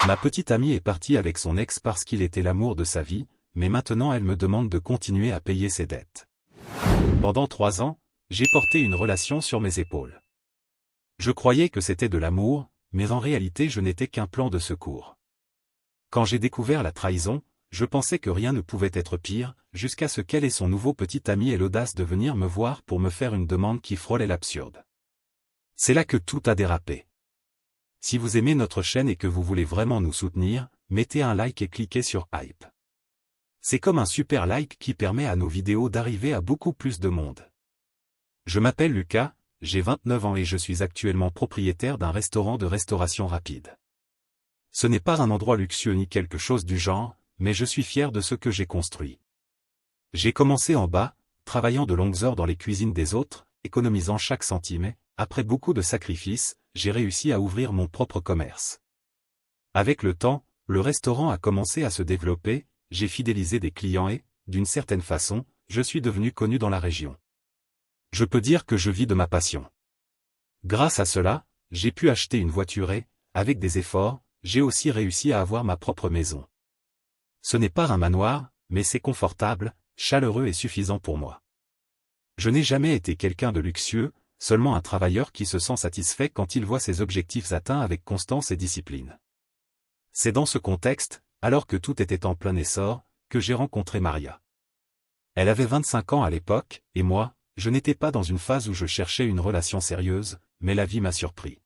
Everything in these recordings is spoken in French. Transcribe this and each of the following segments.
Ma petite amie est partie avec son ex parce qu'il était l'amour de sa vie, mais maintenant elle me demande de continuer à payer ses dettes. Pendant 3 ans, j'ai porté une relation sur mes épaules. Je croyais que c'était de l'amour, mais en réalité je n'étais qu'un plan de secours. Quand j'ai découvert la trahison, je pensais que rien ne pouvait être pire, jusqu'à ce qu'elle et son nouveau petit ami aient l'audace de venir me voir pour me faire une demande qui frôlait l'absurde. C'est là que tout a dérapé. Si vous aimez notre chaîne et que vous voulez vraiment nous soutenir, mettez un like et cliquez sur Hype. C'est comme un super like qui permet à nos vidéos d'arriver à beaucoup plus de monde. Je m'appelle Lucas, j'ai 29 ans et je suis actuellement propriétaire d'un restaurant de restauration rapide. Ce n'est pas un endroit luxueux ni quelque chose du genre, mais je suis fier de ce que j'ai construit. J'ai commencé en bas, travaillant de longues heures dans les cuisines des autres, économisant chaque centime et, après beaucoup de sacrifices, j'ai réussi à ouvrir mon propre commerce. Avec le temps, le restaurant a commencé à se développer, j'ai fidélisé des clients et, d'une certaine façon, je suis devenu connu dans la région. Je peux dire que je vis de ma passion. Grâce à cela, j'ai pu acheter une voiture et, avec des efforts, j'ai aussi réussi à avoir ma propre maison. Ce n'est pas un manoir, mais c'est confortable, chaleureux et suffisant pour moi. Je n'ai jamais été quelqu'un de luxueux, seulement un travailleur qui se sent satisfait quand il voit ses objectifs atteints avec constance et discipline. C'est dans ce contexte, alors que tout était en plein essor, que j'ai rencontré Maria. Elle avait 25 ans à l'époque, et moi, je n'étais pas dans une phase où je cherchais une relation sérieuse, mais la vie m'a surpris.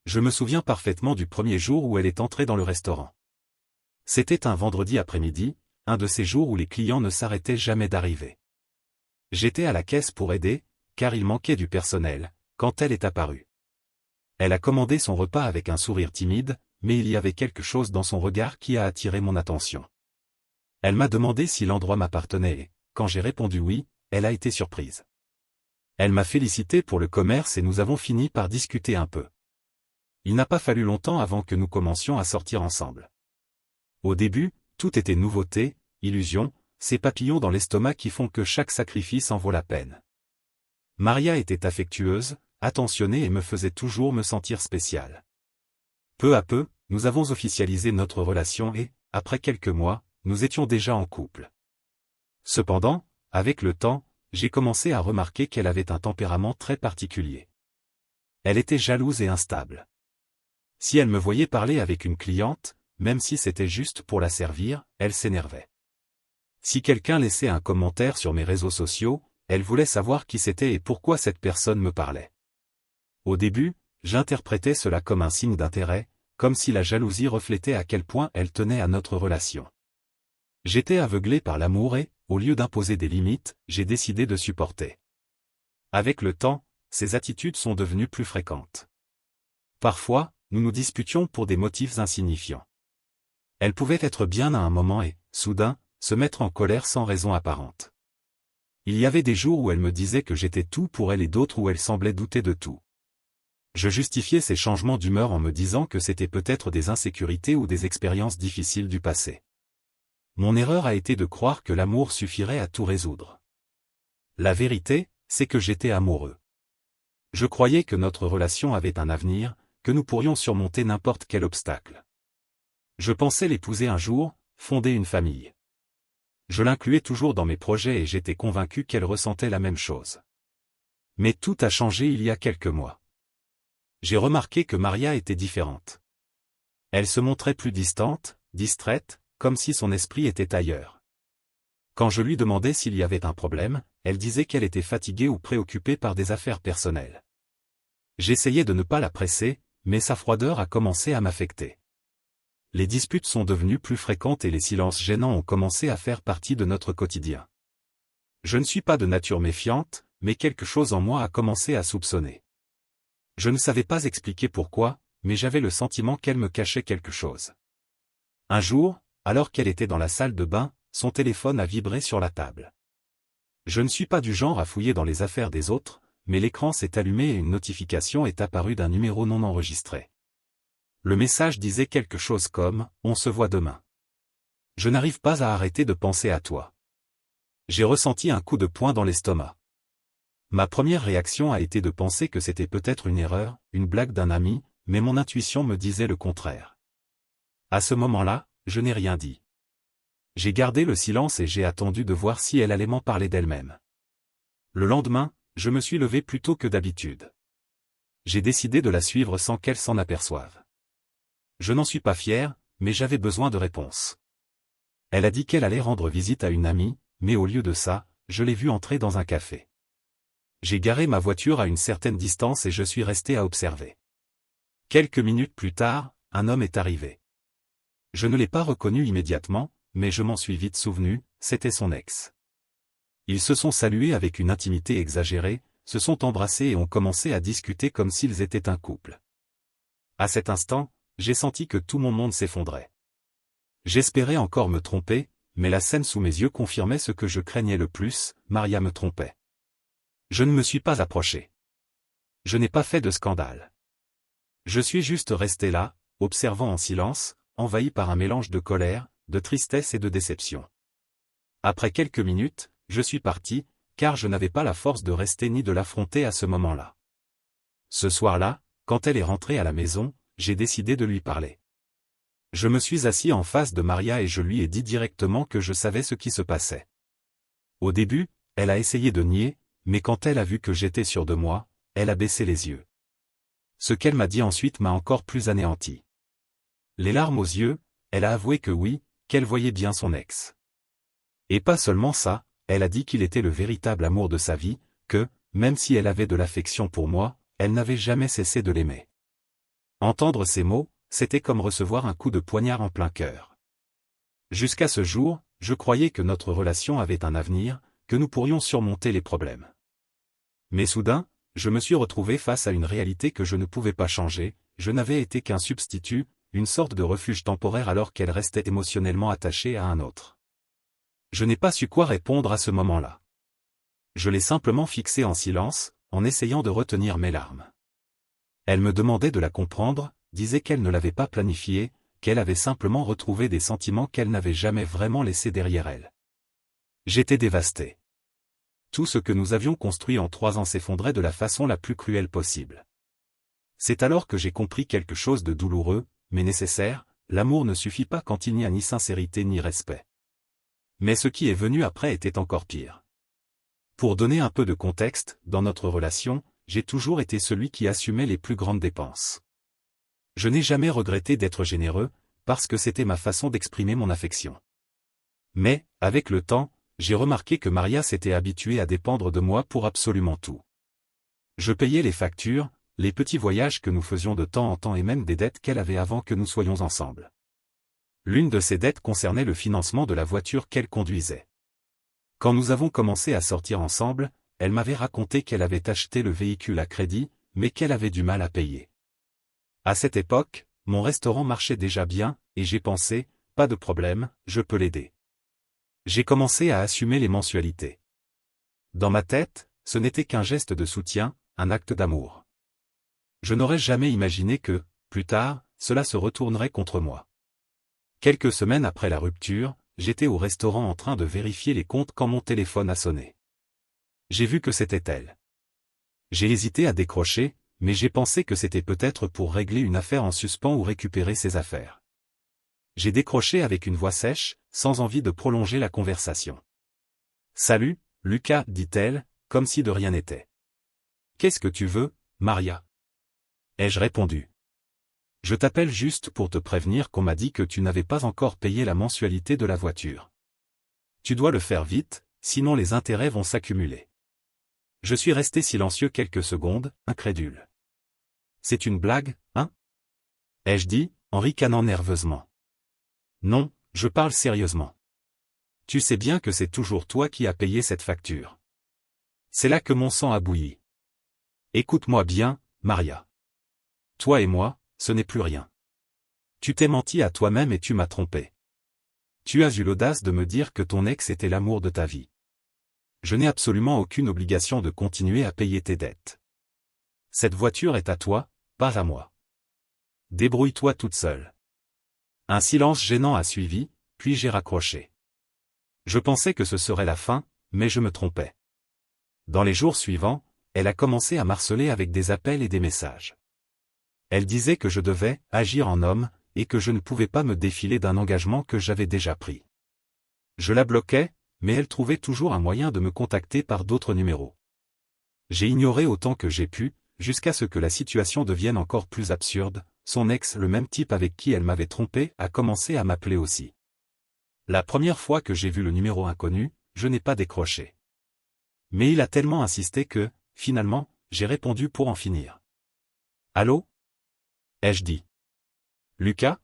Je me souviens parfaitement du premier jour où elle est entrée dans le restaurant. C'était un vendredi après-midi, un de ces jours où les clients ne s'arrêtaient jamais d'arriver. J'étais à la caisse pour aider, car il manquait du personnel, quand elle est apparue. Elle a commandé son repas avec un sourire timide, mais il y avait quelque chose dans son regard qui a attiré mon attention. Elle m'a demandé si l'endroit m'appartenait et, quand j'ai répondu oui, elle a été surprise. Elle m'a félicité pour le commerce et nous avons fini par discuter un peu. Il n'a pas fallu longtemps avant que nous commencions à sortir ensemble. Au début, tout était nouveauté, illusion, ces papillons dans l'estomac qui font que chaque sacrifice en vaut la peine. Maria était affectueuse, attentionnée et me faisait toujours me sentir spécial. Peu à peu, nous avons officialisé notre relation et, après quelques mois, nous étions déjà en couple. Cependant, avec le temps, j'ai commencé à remarquer qu'elle avait un tempérament très particulier. Elle était jalouse et instable. Si elle me voyait parler avec une cliente, même si c'était juste pour la servir, elle s'énervait. Si quelqu'un laissait un commentaire sur mes réseaux sociaux, elle voulait savoir qui c'était et pourquoi cette personne me parlait. Au début, j'interprétais cela comme un signe d'intérêt, comme si la jalousie reflétait à quel point elle tenait à notre relation. J'étais aveuglé par l'amour et, au lieu d'imposer des limites, j'ai décidé de supporter. Avec le temps, ces attitudes sont devenues plus fréquentes. Parfois, nous nous disputions pour des motifs insignifiants. Elle pouvait être bien à un moment et, soudain, se mettre en colère sans raison apparente. Il y avait des jours où elle me disait que j'étais tout pour elle et d'autres où elle semblait douter de tout. Je justifiais ces changements d'humeur en me disant que c'était peut-être des insécurités ou des expériences difficiles du passé. Mon erreur a été de croire que l'amour suffirait à tout résoudre. La vérité, c'est que j'étais amoureux. Je croyais que notre relation avait un avenir, que nous pourrions surmonter n'importe quel obstacle. Je pensais l'épouser un jour, fonder une famille. Je l'incluais toujours dans mes projets et j'étais convaincu qu'elle ressentait la même chose. Mais tout a changé il y a quelques mois. J'ai remarqué que Maria était différente. Elle se montrait plus distante, distraite, comme si son esprit était ailleurs. Quand je lui demandais s'il y avait un problème, elle disait qu'elle était fatiguée ou préoccupée par des affaires personnelles. J'essayais de ne pas la presser, mais sa froideur a commencé à m'affecter. Les disputes sont devenues plus fréquentes et les silences gênants ont commencé à faire partie de notre quotidien. Je ne suis pas de nature méfiante, mais quelque chose en moi a commencé à soupçonner. Je ne savais pas expliquer pourquoi, mais j'avais le sentiment qu'elle me cachait quelque chose. Un jour, alors qu'elle était dans la salle de bain, son téléphone a vibré sur la table. Je ne suis pas du genre à fouiller dans les affaires des autres, mais l'écran s'est allumé et une notification est apparue d'un numéro non enregistré. Le message disait quelque chose comme « On se voit demain ». Je n'arrive pas à arrêter de penser à toi. J'ai ressenti un coup de poing dans l'estomac. Ma première réaction a été de penser que c'était peut-être une erreur, une blague d'un ami, mais mon intuition me disait le contraire. À ce moment-là, je n'ai rien dit. J'ai gardé le silence et j'ai attendu de voir si elle allait m'en parler d'elle-même. Le lendemain, je me suis levé plus tôt que d'habitude. J'ai décidé de la suivre sans qu'elle s'en aperçoive. Je n'en suis pas fier, mais j'avais besoin de réponses. Elle a dit qu'elle allait rendre visite à une amie, mais au lieu de ça, je l'ai vue entrer dans un café. J'ai garé ma voiture à une certaine distance et je suis resté à observer. Quelques minutes plus tard, un homme est arrivé. Je ne l'ai pas reconnu immédiatement, mais je m'en suis vite souvenu, c'était son ex. Ils se sont salués avec une intimité exagérée, se sont embrassés et ont commencé à discuter comme s'ils étaient un couple. À cet instant, j'ai senti que tout mon monde s'effondrait. J'espérais encore me tromper, mais la scène sous mes yeux confirmait ce que je craignais le plus, Maria me trompait. Je ne me suis pas approché. Je n'ai pas fait de scandale. Je suis juste resté là, observant en silence, envahi par un mélange de colère, de tristesse et de déception. Après quelques minutes, je suis parti, car je n'avais pas la force de rester ni de l'affronter à ce moment-là. Ce soir-là, quand elle est rentrée à la maison, j'ai décidé de lui parler. Je me suis assis en face de Maria et je lui ai dit directement que je savais ce qui se passait. Au début, elle a essayé de nier, mais quand elle a vu que j'étais sûr de moi, elle a baissé les yeux. Ce qu'elle m'a dit ensuite m'a encore plus anéanti. Les larmes aux yeux, elle a avoué que oui, qu'elle voyait bien son ex. Et pas seulement ça, elle a dit qu'il était le véritable amour de sa vie, que, même si elle avait de l'affection pour moi, elle n'avait jamais cessé de l'aimer. Entendre ces mots, c'était comme recevoir un coup de poignard en plein cœur. Jusqu'à ce jour, je croyais que notre relation avait un avenir, que nous pourrions surmonter les problèmes. Mais soudain, je me suis retrouvé face à une réalité que je ne pouvais pas changer, je n'avais été qu'un substitut, une sorte de refuge temporaire alors qu'elle restait émotionnellement attachée à un autre. Je n'ai pas su quoi répondre à ce moment-là. Je l'ai simplement fixée en silence, en essayant de retenir mes larmes. Elle me demandait de la comprendre, disait qu'elle ne l'avait pas planifié, qu'elle avait simplement retrouvé des sentiments qu'elle n'avait jamais vraiment laissés derrière elle. J'étais dévasté. Tout ce que nous avions construit en 3 ans s'effondrait de la façon la plus cruelle possible. C'est alors que j'ai compris quelque chose de douloureux, mais nécessaire, l'amour ne suffit pas quand il n'y a ni sincérité ni respect. Mais ce qui est venu après était encore pire. Pour donner un peu de contexte, dans notre relation, j'ai toujours été celui qui assumait les plus grandes dépenses. Je n'ai jamais regretté d'être généreux, parce que c'était ma façon d'exprimer mon affection. Mais, avec le temps, j'ai remarqué que Maria s'était habituée à dépendre de moi pour absolument tout. Je payais les factures, les petits voyages que nous faisions de temps en temps et même des dettes qu'elle avait avant que nous soyons ensemble. L'une de ces dettes concernait le financement de la voiture qu'elle conduisait. Quand nous avons commencé à sortir ensemble, elle m'avait raconté qu'elle avait acheté le véhicule à crédit, mais qu'elle avait du mal à payer. À cette époque, mon restaurant marchait déjà bien, et j'ai pensé, pas de problème, je peux l'aider. J'ai commencé à assumer les mensualités. Dans ma tête, ce n'était qu'un geste de soutien, un acte d'amour. Je n'aurais jamais imaginé que, plus tard, cela se retournerait contre moi. Quelques semaines après la rupture, j'étais au restaurant en train de vérifier les comptes quand mon téléphone a sonné. J'ai vu que c'était elle. J'ai hésité à décrocher, mais j'ai pensé que c'était peut-être pour régler une affaire en suspens ou récupérer ses affaires. J'ai décroché avec une voix sèche, sans envie de prolonger la conversation. « Salut, Lucas, dit-elle, comme si de rien n'était. « Qu'est-ce que tu veux, Maria ?» ai-je répondu. « Je t'appelle juste pour te prévenir qu'on m'a dit que tu n'avais pas encore payé la mensualité de la voiture. Tu dois le faire vite, sinon les intérêts vont s'accumuler. » Je suis resté silencieux quelques secondes, incrédule. « C'est une blague, hein ?» ai-je dit, en ricanant nerveusement. « Non, je parle sérieusement. Tu sais bien que c'est toujours toi qui as payé cette facture. » C'est là que mon sang a bouilli. « Écoute-moi bien, Maria. Toi et moi, ce n'est plus rien. Tu t'es menti à toi-même et tu m'as trompé. Tu as eu l'audace de me dire que ton ex était l'amour de ta vie. Je n'ai absolument aucune obligation de continuer à payer tes dettes. Cette voiture est à toi, pas à moi. Débrouille-toi toute seule. » Un silence gênant a suivi, puis j'ai raccroché. Je pensais que ce serait la fin, mais je me trompais. Dans les jours suivants, elle a commencé à m'harceler avec des appels et des messages. Elle disait que je devais agir en homme, et que je ne pouvais pas me défiler d'un engagement que j'avais déjà pris. Je la bloquais, mais elle trouvait toujours un moyen de me contacter par d'autres numéros. J'ai ignoré autant que j'ai pu, jusqu'à ce que la situation devienne encore plus absurde. Son ex, le même type avec qui elle m'avait trompé, a commencé à m'appeler aussi. La première fois que j'ai vu le numéro inconnu, je n'ai pas décroché. Mais il a tellement insisté que, finalement, j'ai répondu pour en finir. « Allô ?» ai-je dit. « Lucas ?»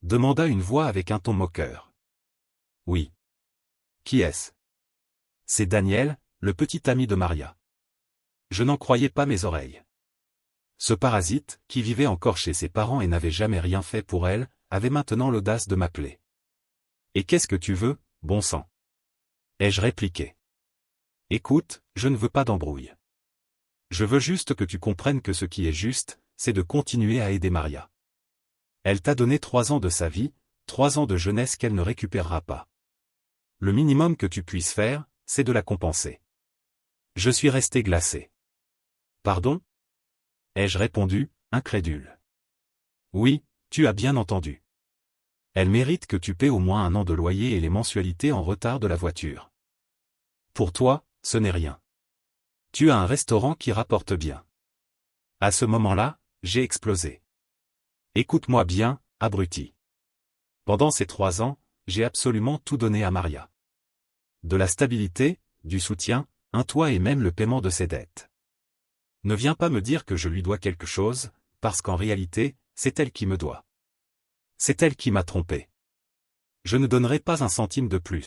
demanda une voix avec un ton moqueur. « Oui. »« Qui est-ce » ? ?»« C'est Daniel, le petit ami de Maria. » Je n'en croyais pas mes oreilles. Ce parasite, qui vivait encore chez ses parents et n'avait jamais rien fait pour elle, avait maintenant l'audace de m'appeler. « Et qu'est-ce que tu veux, bon sang ?» ai-je répliqué. « Écoute, je ne veux pas d'embrouille. Je veux juste que tu comprennes que ce qui est juste, c'est de continuer à aider Maria. Elle t'a donné 3 ans de sa vie, 3 ans de jeunesse qu'elle ne récupérera pas. Le minimum que tu puisses faire, c'est de la compenser. » Je suis resté glacé. « Pardon ?» ai-je répondu, incrédule. « Oui, tu as bien entendu. Elle mérite que tu paies au moins 1 an de loyer et les mensualités en retard de la voiture. Pour toi, ce n'est rien. Tu as un restaurant qui rapporte bien. » À ce moment-là, j'ai explosé. « Écoute-moi bien, abruti. Pendant ces 3 ans, j'ai absolument tout donné à Maria. De la stabilité, du soutien, un toit et même le paiement de ses dettes. Ne viens pas me dire que je lui dois quelque chose, parce qu'en réalité, c'est elle qui me doit. C'est elle qui m'a trompé. Je ne donnerai pas un centime de plus.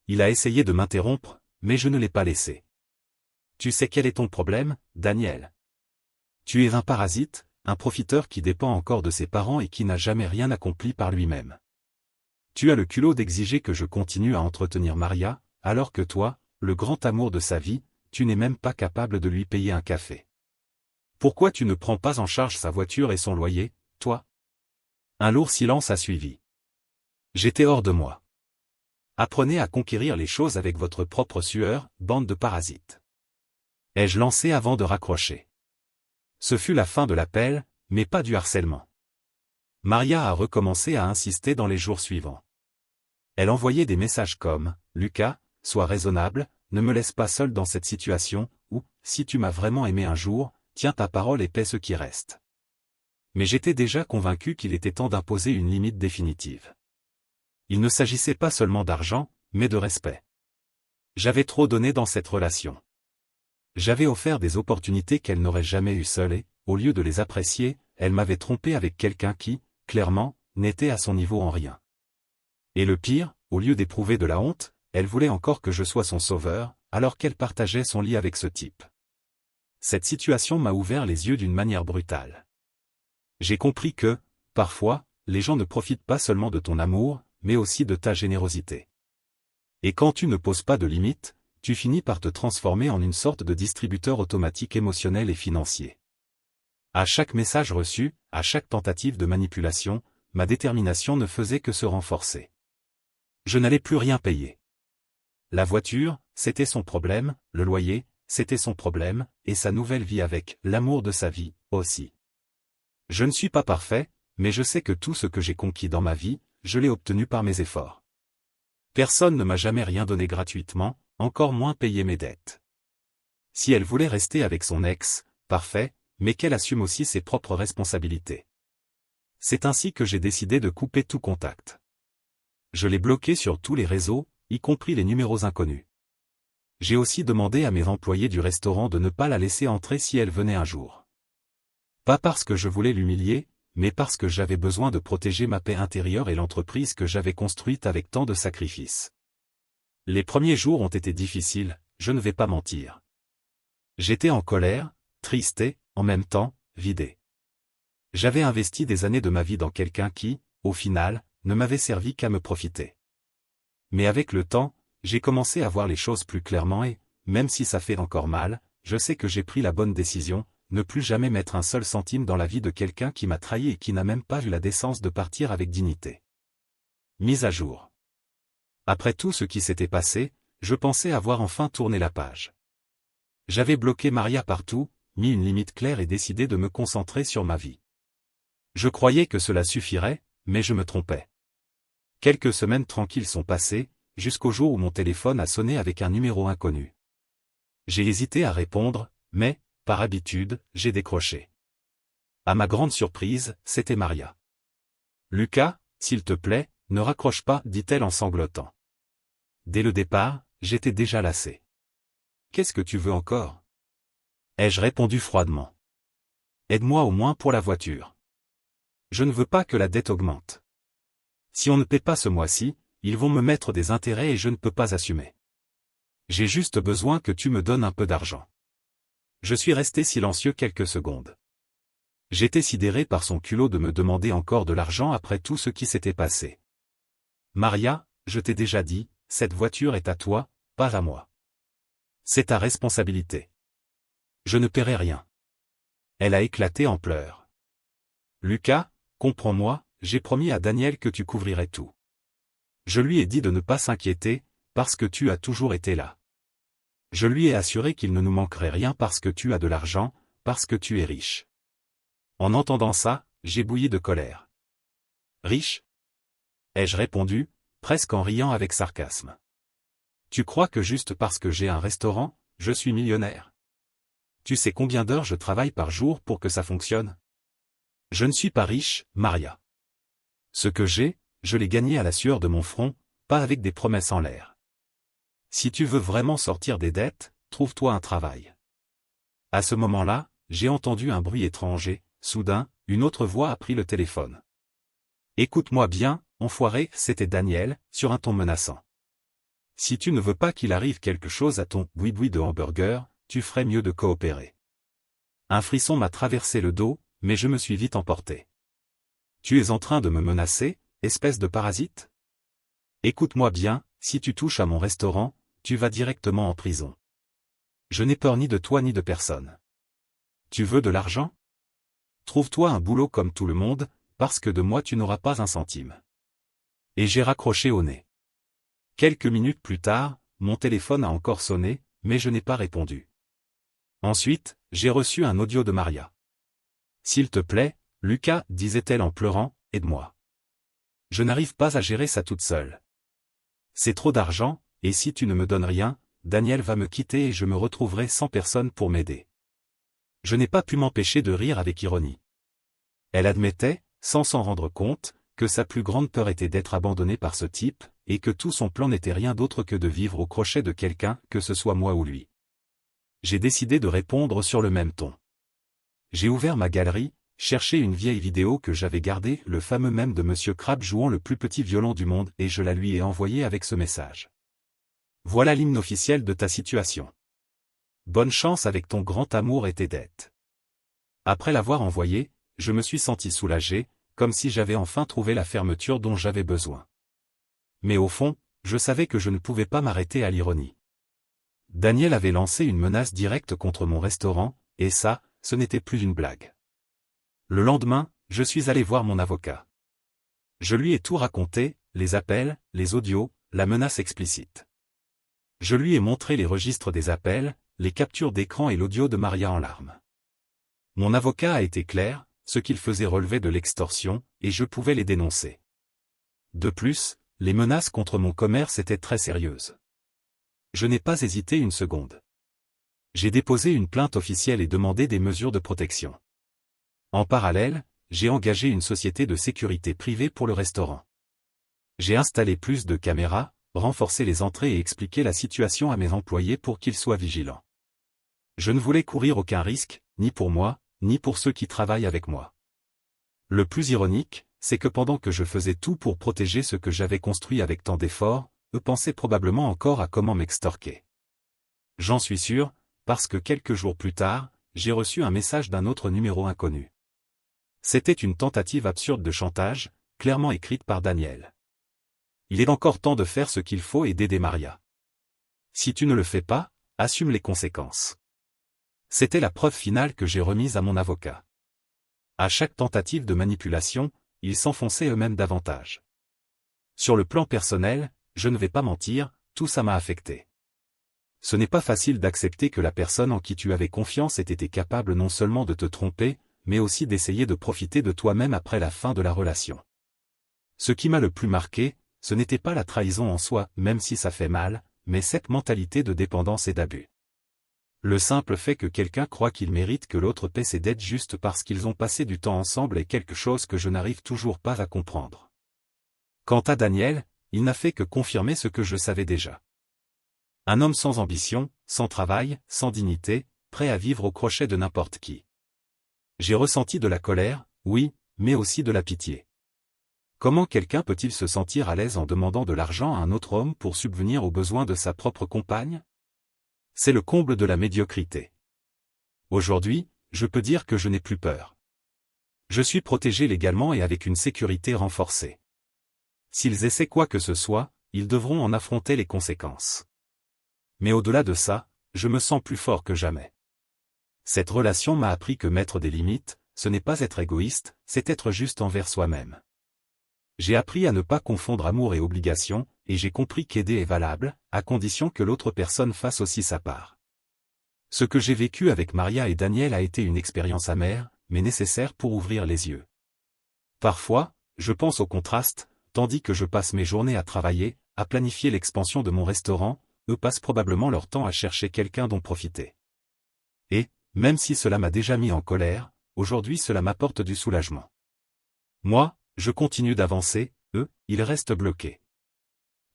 Il a essayé de m'interrompre, mais je ne l'ai pas laissé. Tu sais quel est ton problème, Daniel? Tu es un parasite, un profiteur qui dépend encore de ses parents et qui n'a jamais rien accompli par lui-même. Tu as le culot d'exiger que je continue à entretenir Maria, alors que toi, le grand amour de sa vie, tu n'es même pas capable de lui payer un café. Pourquoi tu ne prends pas en charge sa voiture et son loyer, toi? Un lourd silence a suivi. J'étais hors de moi. Apprenez à conquérir les choses avec votre propre sueur, bande de parasites. Ai-je lancé avant de raccrocher. Ce fut la fin de l'appel, mais pas du harcèlement. Maria a recommencé à insister dans les jours suivants. Elle envoyait des messages comme « Lucas, sois raisonnable, ne me laisse pas seul dans cette situation, ou, si tu m'as vraiment aimé un jour, tiens ta parole et paie ce qui reste. » Mais j'étais déjà convaincu qu'il était temps d'imposer une limite définitive. Il ne s'agissait pas seulement d'argent, mais de respect. J'avais trop donné dans cette relation. J'avais offert des opportunités qu'elle n'aurait jamais eues seule et, au lieu de les apprécier, elle m'avait trompé avec quelqu'un qui, clairement, n'était à son niveau en rien. Et le pire, au lieu d'éprouver de la honte, elle voulait encore que je sois son sauveur, alors qu'elle partageait son lit avec ce type. Cette situation m'a ouvert les yeux d'une manière brutale. J'ai compris que, parfois, les gens ne profitent pas seulement de ton amour, mais aussi de ta générosité. Et quand tu ne poses pas de limites, tu finis par te transformer en une sorte de distributeur automatique émotionnel et financier. À chaque message reçu, à chaque tentative de manipulation, ma détermination ne faisait que se renforcer. Je n'allais plus rien payer. La voiture, c'était son problème, le loyer, c'était son problème, et sa nouvelle vie avec l'amour de sa vie, aussi. Je ne suis pas parfait, mais je sais que tout ce que j'ai conquis dans ma vie, je l'ai obtenu par mes efforts. Personne ne m'a jamais rien donné gratuitement, encore moins payé mes dettes. Si elle voulait rester avec son ex, parfait, mais qu'elle assume aussi ses propres responsabilités. C'est ainsi que j'ai décidé de couper tout contact. Je l'ai bloqué sur tous les réseaux, y compris les numéros inconnus. J'ai aussi demandé à mes employés du restaurant de ne pas la laisser entrer si elle venait un jour. Pas parce que je voulais l'humilier, mais parce que j'avais besoin de protéger ma paix intérieure et l'entreprise que j'avais construite avec tant de sacrifices. Les premiers jours ont été difficiles, je ne vais pas mentir. J'étais en colère, triste et, en même temps, vidé. J'avais investi des années de ma vie dans quelqu'un qui, au final, ne m'avait servi qu'à me profiter. Mais avec le temps, j'ai commencé à voir les choses plus clairement et, même si ça fait encore mal, je sais que j'ai pris la bonne décision, ne plus jamais mettre un seul centime dans la vie de quelqu'un qui m'a trahi et qui n'a même pas eu la décence de partir avec dignité. Mise à jour. Après tout ce qui s'était passé, je pensais avoir enfin tourné la page. J'avais bloqué Maria partout, mis une limite claire et décidé de me concentrer sur ma vie. Je croyais que cela suffirait, mais je me trompais. Quelques semaines tranquilles sont passées, jusqu'au jour où mon téléphone a sonné avec un numéro inconnu. J'ai hésité à répondre, mais, par habitude, j'ai décroché. À ma grande surprise, c'était Maria. « Lucas, s'il te plaît, ne raccroche pas, dit-elle en sanglotant. Dès le départ, j'étais déjà lassé. « Qu'est-ce que tu veux encore ?» ai-je répondu froidement. « Aide-moi au moins pour la voiture. Je ne veux pas que la dette augmente. Si on ne paie pas ce mois-ci, ils vont me mettre des intérêts et je ne peux pas assumer. J'ai juste besoin que tu me donnes un peu d'argent. » Je suis resté silencieux quelques secondes. J'étais sidéré par son culot de me demander encore de l'argent après tout ce qui s'était passé. « Maria, je t'ai déjà dit, cette voiture est à toi, pas à moi. C'est ta responsabilité. Je ne paierai rien. » Elle a éclaté en pleurs. « Lucas, comprends-moi, j'ai promis à Daniel que tu couvrirais tout. Je lui ai dit de ne pas s'inquiéter, parce que tu as toujours été là. Je lui ai assuré qu'il ne nous manquerait rien parce que tu as de l'argent, parce que tu es riche. » En entendant ça, j'ai bouilli de colère. « Riche ?» ai-je répondu, presque en riant avec sarcasme. « Tu crois que juste parce que j'ai un restaurant, je suis millionnaire? Tu sais combien d'heures je travaille par jour pour que ça fonctionne? Je ne suis pas riche, Maria. Ce que j'ai, je l'ai gagné à la sueur de mon front, pas avec des promesses en l'air. Si tu veux vraiment sortir des dettes, trouve-toi un travail. » À ce moment-là, j'ai entendu un bruit étrange et, soudain, une autre voix a pris le téléphone. « Écoute-moi bien, enfoiré, » c'était Daniel, sur un ton menaçant. « Si tu ne veux pas qu'il arrive quelque chose à ton boui-boui de hamburger, tu ferais mieux de coopérer. » Un frisson m'a traversé le dos, mais je me suis vite emporté. « Tu es en train de me menacer, espèce de parasite? Écoute-moi bien, si tu touches à mon restaurant, tu vas directement en prison. Je n'ai peur ni de toi ni de personne. Tu veux de l'argent? Trouve-toi un boulot comme tout le monde, parce que de moi tu n'auras pas un centime. » Et j'ai raccroché au nez. Quelques minutes plus tard, mon téléphone a encore sonné, mais je n'ai pas répondu. Ensuite, j'ai reçu un audio de Maria. « S'il te plaît, Lucas, disait-elle en pleurant, aide-moi. Je n'arrive pas à gérer ça toute seule. C'est trop d'argent, et si tu ne me donnes rien, Daniel va me quitter et je me retrouverai sans personne pour m'aider. » Je n'ai pas pu m'empêcher de rire avec ironie. Elle admettait, sans s'en rendre compte, que sa plus grande peur était d'être abandonnée par ce type, et que tout son plan n'était rien d'autre que de vivre au crochet de quelqu'un, que ce soit moi ou lui. J'ai décidé de répondre sur le même ton. J'ai ouvert ma galerie, cherché une vieille vidéo que j'avais gardée, le fameux mème de Monsieur Crabbe jouant le plus petit violon du monde, et je la lui ai envoyée avec ce message. « Voilà l'hymne officiel de ta situation. Bonne chance avec ton grand amour et tes dettes. » Après l'avoir envoyé, je me suis senti soulagé, comme si j'avais enfin trouvé la fermeture dont j'avais besoin. Mais au fond, je savais que je ne pouvais pas m'arrêter à l'ironie. Daniel avait lancé une menace directe contre mon restaurant, et ça, ce n'était plus une blague. Le lendemain, je suis allé voir mon avocat. Je lui ai tout raconté, les appels, les audios, la menace explicite. Je lui ai montré les registres des appels, les captures d'écran et l'audio de Maria en larmes. Mon avocat a été clair, ce qu'il faisait relevait de l'extorsion, et je pouvais les dénoncer. De plus, les menaces contre mon commerce étaient très sérieuses. Je n'ai pas hésité une seconde. J'ai déposé une plainte officielle et demandé des mesures de protection. En parallèle, j'ai engagé une société de sécurité privée pour le restaurant. J'ai installé plus de caméras, renforcé les entrées et expliqué la situation à mes employés pour qu'ils soient vigilants. Je ne voulais courir aucun risque, ni pour moi, ni pour ceux qui travaillent avec moi. Le plus ironique, c'est que pendant que je faisais tout pour protéger ce que j'avais construit avec tant d'efforts, eux pensaient probablement encore à comment m'extorquer. J'en suis sûr, parce que quelques jours plus tard, j'ai reçu un message d'un autre numéro inconnu. C'était une tentative absurde de chantage, clairement écrite par Daniel. « Il est encore temps de faire ce qu'il faut et d'aider Maria. Si tu ne le fais pas, assume les conséquences. » C'était la preuve finale que j'ai remise à mon avocat. À chaque tentative de manipulation, ils s'enfonçaient eux-mêmes davantage. Sur le plan personnel, je ne vais pas mentir, tout ça m'a affecté. Ce n'est pas facile d'accepter que la personne en qui tu avais confiance ait été capable non seulement de te tromper, mais aussi d'essayer de profiter de toi-même après la fin de la relation. Ce qui m'a le plus marqué, ce n'était pas la trahison en soi, même si ça fait mal, mais cette mentalité de dépendance et d'abus. Le simple fait que quelqu'un croit qu'il mérite que l'autre paie ses dettes juste parce qu'ils ont passé du temps ensemble est quelque chose que je n'arrive toujours pas à comprendre. Quant à Daniel, il n'a fait que confirmer ce que je savais déjà. Un homme sans ambition, sans travail, sans dignité, prêt à vivre au crochet de n'importe qui. J'ai ressenti de la colère, oui, mais aussi de la pitié. Comment quelqu'un peut-il se sentir à l'aise en demandant de l'argent à un autre homme pour subvenir aux besoins de sa propre compagne? C'est le comble de la médiocrité. Aujourd'hui, je peux dire que je n'ai plus peur. Je suis protégé légalement et avec une sécurité renforcée. S'ils essaient quoi que ce soit, ils devront en affronter les conséquences. Mais au-delà de ça, je me sens plus fort que jamais. Cette relation m'a appris que mettre des limites, ce n'est pas être égoïste, c'est être juste envers soi-même. J'ai appris à ne pas confondre amour et obligation, et j'ai compris qu'aider est valable, à condition que l'autre personne fasse aussi sa part. Ce que j'ai vécu avec Maria et Daniel a été une expérience amère, mais nécessaire pour ouvrir les yeux. Parfois, je pense au contraste, tandis que je passe mes journées à travailler, à planifier l'expansion de mon restaurant, eux passent probablement leur temps à chercher quelqu'un dont profiter. Et, même si cela m'a déjà mis en colère, aujourd'hui cela m'apporte du soulagement. Moi, je continue d'avancer, eux, ils restent bloqués.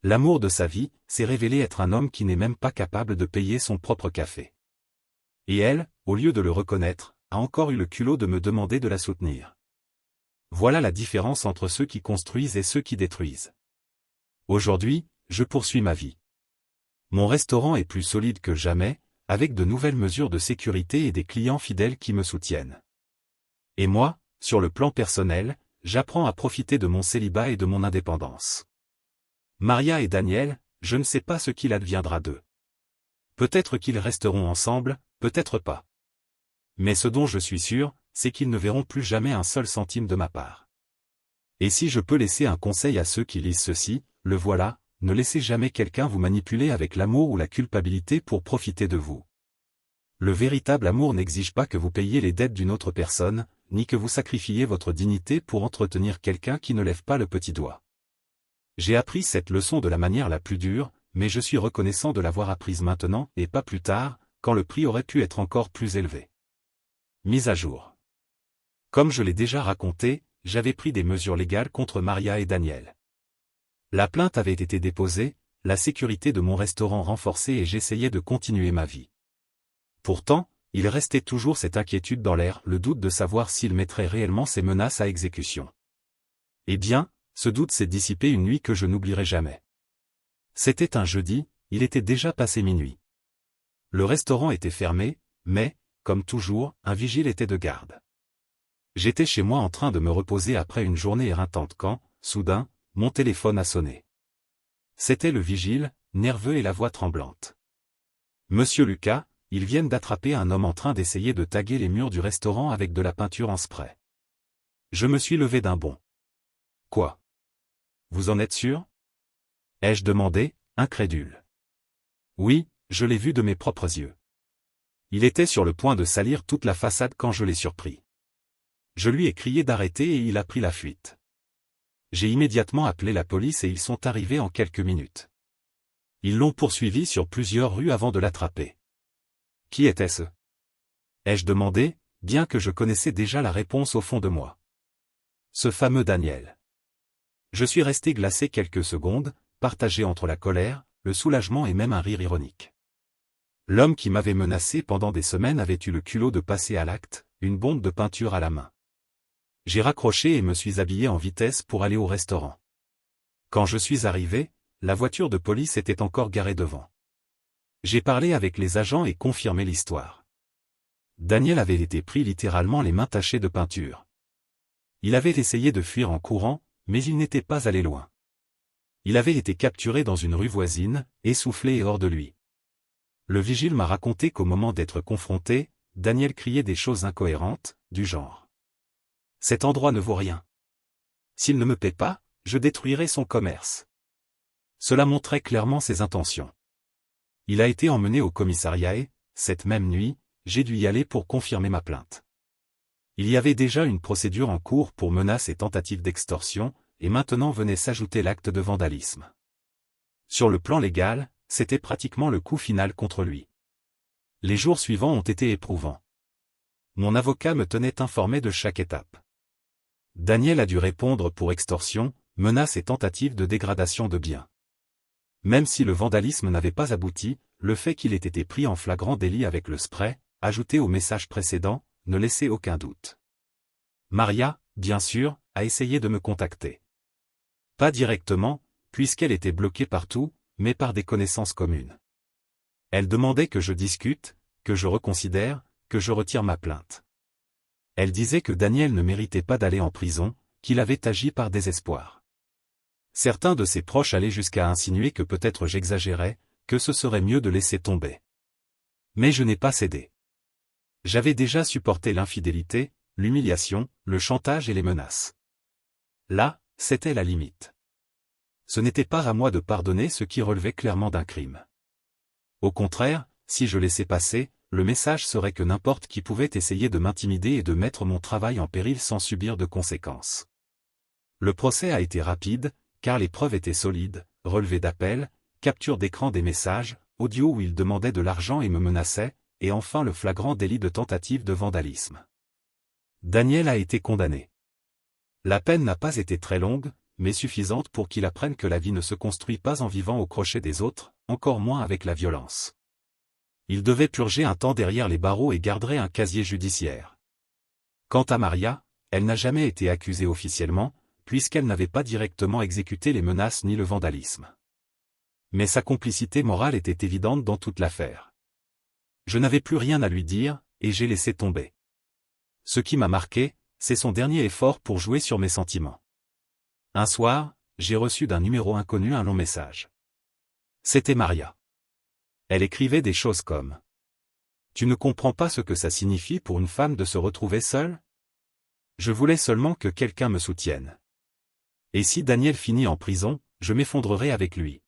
L'amour de sa vie, s'est révélé être un homme qui n'est même pas capable de payer son propre café. Et elle, au lieu de le reconnaître, a encore eu le culot de me demander de la soutenir. Voilà la différence entre ceux qui construisent et ceux qui détruisent. Aujourd'hui, je poursuis ma vie. Mon restaurant est plus solide que jamais, avec de nouvelles mesures de sécurité et des clients fidèles qui me soutiennent. Et moi, sur le plan personnel, j'apprends à profiter de mon célibat et de mon indépendance. Maria et Daniel, je ne sais pas ce qu'il adviendra d'eux. Peut-être qu'ils resteront ensemble, peut-être pas. Mais ce dont je suis sûr, c'est qu'ils ne verront plus jamais un seul centime de ma part. Et si je peux laisser un conseil à ceux qui lisent ceci, le voilà, ne laissez jamais quelqu'un vous manipuler avec l'amour ou la culpabilité pour profiter de vous. Le véritable amour n'exige pas que vous payiez les dettes d'une autre personne, ni que vous sacrifiez votre dignité pour entretenir quelqu'un qui ne lève pas le petit doigt. J'ai appris cette leçon de la manière la plus dure, mais je suis reconnaissant de l'avoir apprise maintenant et pas plus tard, quand le prix aurait pu être encore plus élevé. Mise à jour. Comme je l'ai déjà raconté, j'avais pris des mesures légales contre Maria et Daniel. La plainte avait été déposée, la sécurité de mon restaurant renforcée et j'essayais de continuer ma vie. Pourtant, il restait toujours cette inquiétude dans l'air, le doute de savoir s'il mettrait réellement ces menaces à exécution. Eh bien, ce doute s'est dissipé une nuit que je n'oublierai jamais. C'était un jeudi, il était déjà passé minuit. Le restaurant était fermé, mais, comme toujours, un vigile était de garde. J'étais chez moi en train de me reposer après une journée éreintante quand, soudain, mon téléphone a sonné. C'était le vigile, nerveux et la voix tremblante. « Monsieur Lucas, ils viennent d'attraper un homme en train d'essayer de taguer les murs du restaurant avec de la peinture en spray. » Je me suis levé d'un bond. « Quoi? Vous en êtes sûr? » ai-je demandé, incrédule. « Oui, je l'ai vu de mes propres yeux. Il était sur le point de salir toute la façade quand je l'ai surpris. Je lui ai crié d'arrêter et il a pris la fuite. J'ai immédiatement appelé la police et ils sont arrivés en quelques minutes. Ils l'ont poursuivi sur plusieurs rues avant de l'attraper. Qui était-ce? Ai-je demandé, bien que je connaissais déjà la réponse au fond de moi. Ce fameux Daniel. Je suis resté glacé quelques secondes, partagé entre la colère, le soulagement et même un rire ironique. L'homme qui m'avait menacé pendant des semaines avait eu le culot de passer à l'acte, une bombe de peinture à la main. J'ai raccroché et me suis habillé en vitesse pour aller au restaurant. Quand je suis arrivé, la voiture de police était encore garée devant. J'ai parlé avec les agents et confirmé l'histoire. Daniel avait été pris littéralement les mains tachées de peinture. Il avait essayé de fuir en courant, mais il n'était pas allé loin. Il avait été capturé dans une rue voisine, essoufflé et hors de lui. Le vigile m'a raconté qu'au moment d'être confronté, Daniel criait des choses incohérentes, du genre. Cet endroit ne vaut rien. S'il ne me paie pas, je détruirai son commerce. Cela montrait clairement ses intentions. Il a été emmené au commissariat et, cette même nuit, j'ai dû y aller pour confirmer ma plainte. Il y avait déjà une procédure en cours pour menaces et tentatives d'extorsion, et maintenant venait s'ajouter l'acte de vandalisme. Sur le plan légal, c'était pratiquement le coup final contre lui. Les jours suivants ont été éprouvants. Mon avocat me tenait informé de chaque étape. Daniel a dû répondre pour extorsion, menaces et tentatives de dégradation de biens. Même si le vandalisme n'avait pas abouti, le fait qu'il ait été pris en flagrant délit avec le spray, ajouté au message précédent, ne laissait aucun doute. Maria, bien sûr, a essayé de me contacter. Pas directement, puisqu'elle était bloquée partout, mais par des connaissances communes. Elle demandait que je discute, que je reconsidère, que je retire ma plainte. Elle disait que Daniel ne méritait pas d'aller en prison, qu'il avait agi par désespoir. Certains de ses proches allaient jusqu'à insinuer que peut-être j'exagérais, que ce serait mieux de laisser tomber. Mais je n'ai pas cédé. J'avais déjà supporté l'infidélité, l'humiliation, le chantage et les menaces. Là, c'était la limite. Ce n'était pas à moi de pardonner ce qui relevait clairement d'un crime. Au contraire, si je laissais passer, le message serait que n'importe qui pouvait essayer de m'intimider et de mettre mon travail en péril sans subir de conséquences. Le procès a été rapide, car les preuves étaient solides, relevés d'appels, capture d'écran des messages, audio où il demandait de l'argent et me menaçait, et enfin le flagrant délit de tentative de vandalisme. Daniel a été condamné. La peine n'a pas été très longue, mais suffisante pour qu'il apprenne que la vie ne se construit pas en vivant au crochet des autres, encore moins avec la violence. Il devait purger un temps derrière les barreaux et garderait un casier judiciaire. Quant à Maria, elle n'a jamais été accusée officiellement, puisqu'elle n'avait pas directement exécuté les menaces ni le vandalisme. Mais sa complicité morale était évidente dans toute l'affaire. Je n'avais plus rien à lui dire, et j'ai laissé tomber. Ce qui m'a marqué, c'est son dernier effort pour jouer sur mes sentiments. Un soir, j'ai reçu d'un numéro inconnu un long message. C'était Maria. Elle écrivait des choses comme « Tu ne comprends pas ce que ça signifie pour une femme de se retrouver seule ? Je voulais seulement que quelqu'un me soutienne. Et si Daniel finit en prison, je m'effondrerai avec lui. »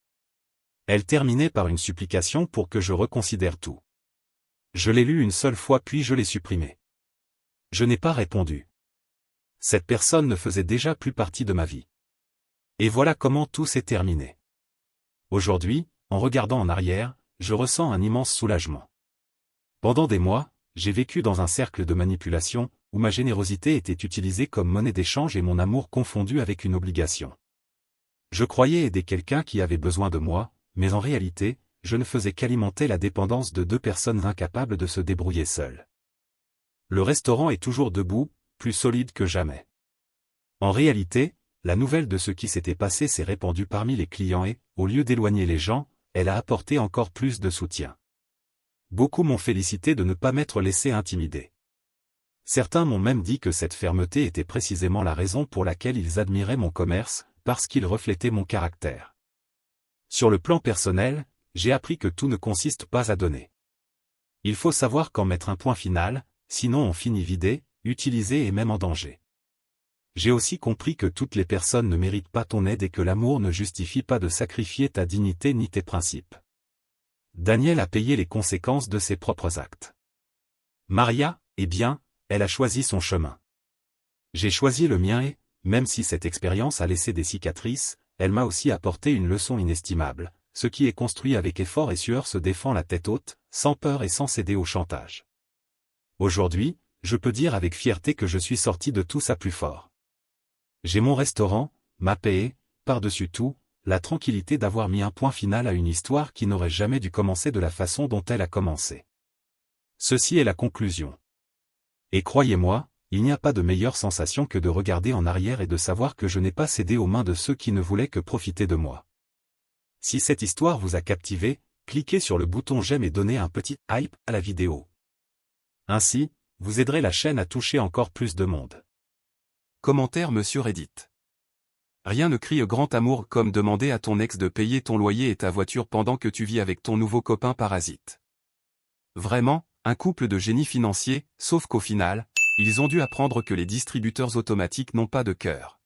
Elle terminait par une supplication pour que je reconsidère tout. Je l'ai lu une seule fois puis je l'ai supprimé. Je n'ai pas répondu. Cette personne ne faisait déjà plus partie de ma vie. Et voilà comment tout s'est terminé. Aujourd'hui, en regardant en arrière, je ressens un immense soulagement. Pendant des mois, j'ai vécu dans un cercle de manipulation, où ma générosité était utilisée comme monnaie d'échange et mon amour confondu avec une obligation. Je croyais aider quelqu'un qui avait besoin de moi, mais en réalité, je ne faisais qu'alimenter la dépendance de deux personnes incapables de se débrouiller seules. Le restaurant est toujours debout, plus solide que jamais. En réalité, la nouvelle de ce qui s'était passé s'est répandue parmi les clients et, au lieu d'éloigner les gens, elle a apporté encore plus de soutien. Beaucoup m'ont félicité de ne pas m'être laissé intimider. Certains m'ont même dit que cette fermeté était précisément la raison pour laquelle ils admiraient mon commerce, parce qu'il reflétait mon caractère. Sur le plan personnel, j'ai appris que tout ne consiste pas à donner. Il faut savoir quand mettre un point final, sinon on finit vidé, utilisé et même en danger. J'ai aussi compris que toutes les personnes ne méritent pas ton aide et que l'amour ne justifie pas de sacrifier ta dignité ni tes principes. Daniel a payé les conséquences de ses propres actes. Maria, eh bien, elle a choisi son chemin. J'ai choisi le mien et, même si cette expérience a laissé des cicatrices, elle m'a aussi apporté une leçon inestimable. Ce qui est construit avec effort et sueur se défend la tête haute, sans peur et sans céder au chantage. Aujourd'hui, je peux dire avec fierté que je suis sorti de tout ça plus fort. J'ai mon restaurant, ma paix et, par-dessus tout, la tranquillité d'avoir mis un point final à une histoire qui n'aurait jamais dû commencer de la façon dont elle a commencé. Ceci est la conclusion. Et croyez-moi, il n'y a pas de meilleure sensation que de regarder en arrière et de savoir que je n'ai pas cédé aux mains de ceux qui ne voulaient que profiter de moi. Si cette histoire vous a captivé, cliquez sur le bouton j'aime et donnez un petit hype à la vidéo. Ainsi, vous aiderez la chaîne à toucher encore plus de monde. Commentaire Monsieur Reddit. Rien ne crie grand amour comme demander à ton ex de payer ton loyer et ta voiture pendant que tu vis avec ton nouveau copain parasite. Vraiment, un couple de génies financiers, sauf qu'au final, ils ont dû apprendre que les distributeurs automatiques n'ont pas de cœur.